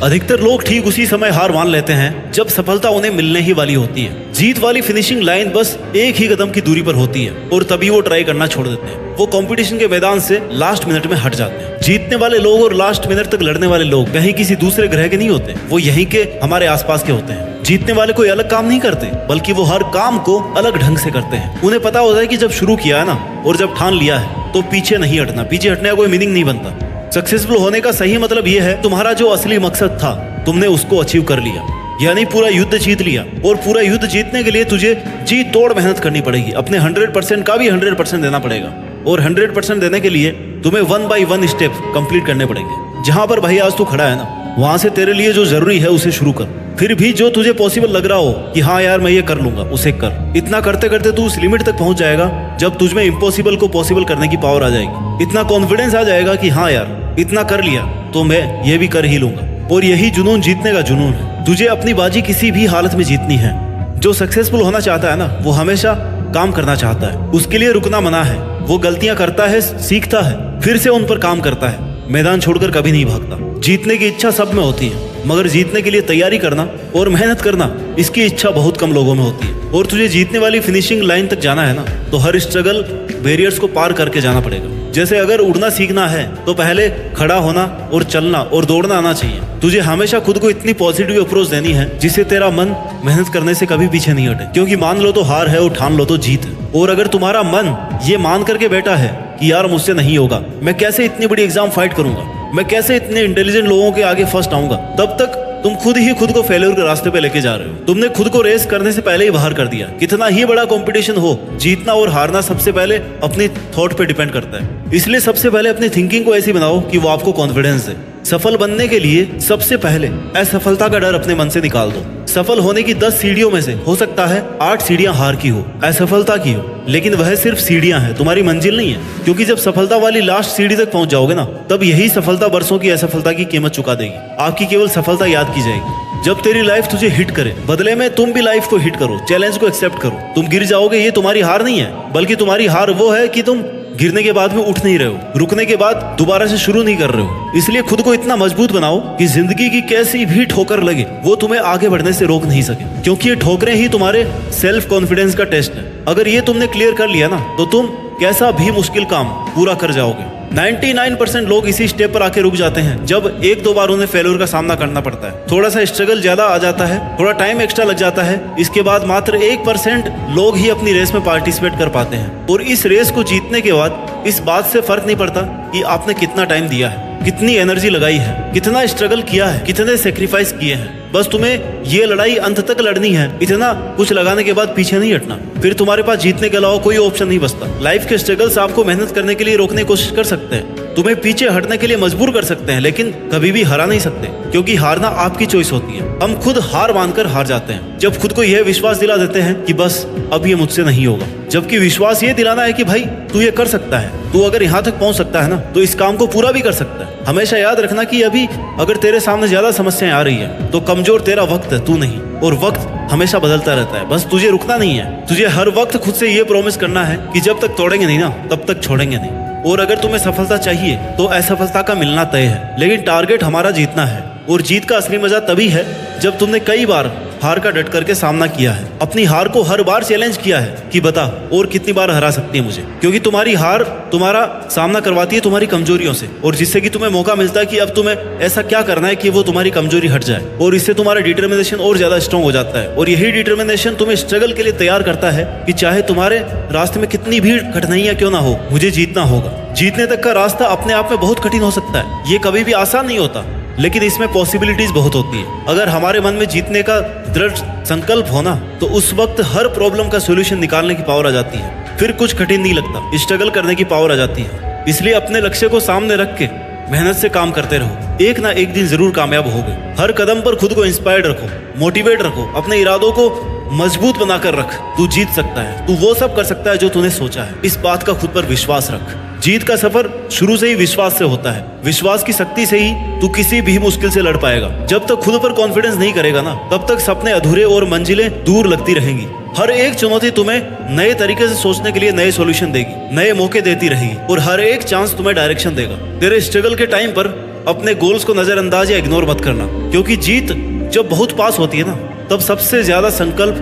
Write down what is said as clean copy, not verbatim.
अधिकतर लोग ठीक उसी समय हार मान लेते हैं जब सफलता उन्हें मिलने ही वाली होती है। जीत वाली फिनिशिंग लाइन बस एक ही कदम की दूरी पर होती है और तभी वो ट्राई करना छोड़ देते हैं। वो कंपटीशन के मैदान से लास्ट मिनट में हट जाते हैं। जीतने वाले लोग और लास्ट मिनट तक लड़ने वाले लोग कहीं किसी दूसरे ग्रह के नहीं होते, वो यहीं के हमारे आसपास के होते हैं। जीतने वाले कोई अलग काम नहीं करते, बल्कि वो हर काम को अलग ढंग से करते हैं। उन्हें पता होता है कि जब शुरू किया है ना और जब ठान लिया है तो पीछे नहीं हटना। पीछे हटने का कोई मीनिंग नहीं बनता। सक्सेसफुल होने का सही मतलब ये है तुम्हारा जो असली मकसद था तुमने उसको अचीव कर लिया, यानी पूरा युद्ध जीत लिया। और पूरा युद्ध जीतने के लिए तुझे जी तोड़ मेहनत करनी पड़ेगी। अपने 100% का भी 100% देना पड़ेगा और 100% देने के लिए तुम्हें 1 by 1 स्टेप कंप्लीट करने पड़ेंगे। जहां पर भाई आज तू खड़ा है ना, वहां से तेरे लिए जो जरूरी है उसे शुरू कर। फिर भी जो तुझे पॉसिबल लग रहा हो कि हाँ यार मैं ये कर लूंगा, उसे कर। इतना करते करते तू उस लिमिट तक पहुंच जाएगा जब तुझमें इम्पॉसिबल को पॉसिबल करने की पावर आ जाएगी। इतना कॉन्फिडेंस आ जाएगा कि हाँ यार इतना कर लिया तो मैं ये भी कर ही लूंगा। और यही जुनून जीतने का जुनून है। तुझे अपनी बाजी किसी भी हालत में जीतनी है। जो सक्सेसफुल होना चाहता है ना, वो हमेशा काम करना चाहता है। उसके लिए रुकना मना है। वो गलतियां करता है, सीखता है, फिर से उन पर काम करता है। मैदान छोड़कर कभी नहीं भागता। जीतने की इच्छा सब में होती है, मगर जीतने के लिए तैयारी करना और मेहनत करना, इसकी इच्छा बहुत कम लोगों में होती है। और तुझे जीतने वाली फिनिशिंग लाइन तक जाना है ना, तो हर स्ट्रगल बैरियर्स को पार करके जाना पड़ेगा। जैसे अगर उड़ना सीखना है तो पहले खड़ा होना और चलना और दौड़ना आना चाहिए। तुझे हमेशा खुद को इतनी पॉजिटिव अप्रोच देनी है जिससे तेरा मन मेहनत करने से कभी पीछे नहीं हटे। क्योंकि मान लो तो हार है और ठान लो तो जीत है। और अगर तुम्हारा मन ये मान करके बैठा है कि यार मुझसे नहीं होगा, मैं कैसे इतनी बड़ी एग्जाम फाइट करूंगा, मैं कैसे इतने इंटेलिजेंट लोगों के आगे फर्स्ट आऊंगा, तब तक तुम खुद ही खुद को फेलियर के रास्ते पे लेके जा रहे हो। तुमने खुद को रेस करने से पहले ही बाहर कर दिया। कितना ही बड़ा कंपटीशन हो, जीतना और हारना सबसे पहले अपनी थॉट पे डिपेंड करता है। इसलिए सबसे पहले अपनी थिंकिंग को ऐसी बनाओ कि वो आपको कॉन्फिडेंस दे। सफल बनने के लिए सबसे पहले असफलता का डर अपने मन से निकाल दो। सफल होने की 10 सीढ़ियों में से हो सकता है 8 सीढ़ियां हार की हो, असफलता की हो, लेकिन वह सिर्फ सीढ़ियां हैं, तुम्हारी मंजिल नहीं है। क्योंकि जब सफलता वाली लास्ट सीढ़ी तक पहुंच जाओगे ना, तब यही सफलता वर्षों की असफलता की कीमत चुका देगी। आपकी केवल सफलता याद की जाएगी जब तेरी लाइफ तुझे हिट करे। बदले में तुम भी लाइफ को हिट करो, चैलेंज को एक्सेप्ट करो। तुम गिर जाओगे, ये तुम्हारी हार नहीं है, बल्कि तुम्हारी हार वो है कि तुम गिरने के बाद में उठ नहीं रहे हो, रुकने के बाद दोबारा से शुरू नहीं कर रहे हो। इसलिए खुद को इतना मजबूत बनाओ कि जिंदगी की कैसी भी ठोकर लगे वो तुम्हें आगे बढ़ने से रोक नहीं सके। क्योंकि ये ठोकरें ही तुम्हारे सेल्फ कॉन्फिडेंस का टेस्ट है। अगर ये तुमने क्लियर कर लिया ना, तो तुम कैसा भी मुश्किल काम पूरा कर जाओगे। 99% लोग इसी स्टेप पर आके रुक जाते हैं जब 1-2 बार उन्हें फेलियर का सामना करना पड़ता है। थोड़ा सा स्ट्रगल ज्यादा आ जाता है, थोड़ा टाइम एक्स्ट्रा लग जाता है। इसके बाद मात्र 1% लोग ही अपनी रेस में पार्टिसिपेट कर पाते हैं। और इस रेस को जीतने के बाद इस बात से फर्क नहीं पड़ता कि आपने कितना टाइम दिया है, कितनी एनर्जी लगाई है, कितना स्ट्रगल किया है, कितने सेक्रीफाइस किए हैं। बस तुम्हें ये लड़ाई अंत तक लड़नी है। इतना कुछ लगाने के बाद पीछे नहीं हटना। फिर तुम्हारे पास जीतने के अलावा कोई ऑप्शन नहीं बचता। लाइफ के स्ट्रगल्स आपको मेहनत करने के लिए रोकने की कोशिश कर सकते हैं, तुम्हें पीछे हटने के लिए मजबूर कर सकते हैं, लेकिन कभी भी हरा नहीं सकते। क्योंकि हारना आपकी चॉइस होती है। हम खुद हार मानकर हार जाते हैं जब खुद को यह विश्वास दिला देते हैं कि बस अब ये मुझसे नहीं होगा। जबकि विश्वास ये दिलाना है कि भाई तू ये कर सकता है, तू अगर यहाँ तक पहुंच सकता है ना, तो इस काम को पूरा भी कर सकता है। हमेशा याद रखना कि अभी अगर तेरे सामने ज्यादा समस्याएं आ रही है तो कमजोर तेरा वक्त है, तू नहीं। और वक्त हमेशा बदलता रहता है, बस तुझे रुकना नहीं है। तुझे हर वक्त खुद से ये प्रॉमिस करना है कि जब तक तोड़ेंगे नहीं ना, तब तक छोड़ेंगे नहीं। और अगर तुम्हें सफलता चाहिए तो असफलता का मिलना तय है, लेकिन टारगेट हमारा जीतना है। और जीत का असली मजा तभी है जब तुमने कई बार हार का डट करके सामना किया है, अपनी हार को हर बार चैलेंज किया है कि बता और कितनी बार हरा सकती है मुझे। क्योंकि तुम्हारी हार तुम्हारा सामना करवाती है तुम्हारी कमजोरियों से, और जिससे कि तुम्हें मौका मिलता है कि अब तुम्हें ऐसा क्या करना है कि वो तुम्हारी कमजोरी हट जाए। और इससे तुम्हारा डिटर्मिनेशन और ज्यादा स्ट्रांग हो जाता है। और यही डिटर्मिनेशन तुम्हें स्ट्रगल के लिए तैयार करता है कि चाहे तुम्हारे रास्ते में कितनी भी कठिनाइयां क्यों ना हो, मुझे जीतना होगा। जीतने तक का रास्ता अपने आप में बहुत कठिन हो सकता है, ये कभी भी आसान नहीं होता, लेकिन इसमें पॉसिबिलिटीज बहुत होती है। अगर हमारे मन में जीतने का दृढ़ संकल्प होना, तो उस वक्त हर प्रॉब्लम का सॉल्यूशन निकालने की पावर आ जाती है। फिर कुछ कठिन नहीं लगता, स्ट्रगल करने की पावर आ जाती है। इसलिए अपने लक्ष्य को सामने रख के मेहनत से काम करते रहो, एक ना एक दिन जरूर कामयाब होगे। हर कदम पर खुद को इंस्पायर्ड रखो, मोटिवेट रखो, अपने इरादों को मजबूत बनाकर रख। तू जीत सकता है, तू वो सब कर सकता है जो तूने सोचा है। इस बात का खुद पर विश्वास रख। जीत का सफर शुरू से ही विश्वास से होता है। विश्वास की शक्ति से ही तू किसी भी मुश्किल से लड़ पाएगा। जब तक खुद पर कॉन्फिडेंस नहीं करेगा ना, तब तक सपने अधूरे और मंजिलें दूर लगती रहेंगी। हर एक चुनौती तुम्हें नए तरीके से सोचने के लिए नए सॉल्यूशन देगी, नए मौके देती रहेगी और हर एक चांस तुम्हें डायरेक्शन देगा। तेरे स्ट्रगल के टाइम पर अपने गोल्स को नजरअंदाज या इग्नोर मत करना, क्योंकि जीत जब बहुत पास होती है ना, तब सबसे ज्यादा संकल्प